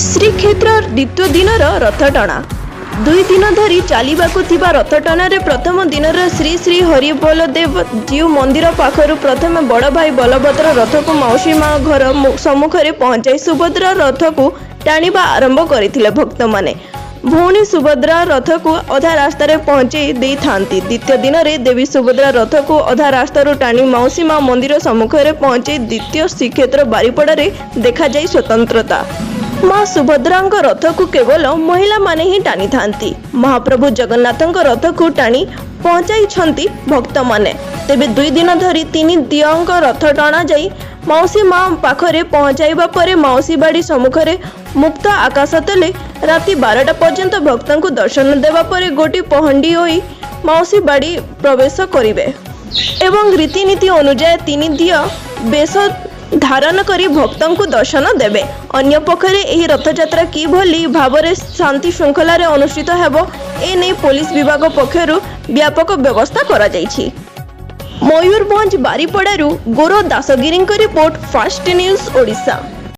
श्रीक्षेत्र द्वितीय दिनर रथटଣା 2 दिन धरी चालिबाकु थिबा रथटଣାରେ प्रथम दिनर श्री श्री हरिबलदेव जीव मंदिर पाखरु प्रथम बड़ भाई बलभद्र रथकु मौसी माँ घर सम्मुखरे पहुंचाई सुभद्रा रथकु टाणीबा आरंभ करथिले भक्त माने। भौणी सुभद्रा रथकु अधा रास्तार पहुंचाई देई थांती। द्वितीय दिन में देवी सुभद्रा रथकु अधा रास्तार टाणी मौसी माँ मंदिर सम्मुखरे पहुंचाई द्वितीय श्रीक्षेत्र बारिपड़ारे देखा जाई स्वतंत्रता। माँ सुभद्रा रथ को केवल महिला माने ही टाणी थांती। महाप्रभु जगन्नाथ रथ को टाणी पहुंचाई भक्त माने। तेबे 2 दिन धरी 3 दियंक रथ टणा जाई मौसी माँ पाखरे पहुंचाइबा परे मौसी बाड़ी सम्मुखरे मुक्त आकाश तले राति 12टा पर्यंत भक्तों को दर्शन देवा परे गोटी पहंडी होई मौसी बाड़ी प्रवेश करिवे एवं रीतिनीति अनुसार 3 दिय बेश धारण करी भक्तों को दर्शन देवे। अन्य पक्षरे एही रथयात्रा कि भली भावरे शांति श्रृंखला अनुष्ठित हेबो ए नै पुलिस विभाग पक्षरु व्यापक व्यवस्था करा जायछि। मयूरभंज बारिपड़ारू गोरो दासगिरी रिपोर्ट फास्ट न्यूज ओडिशा।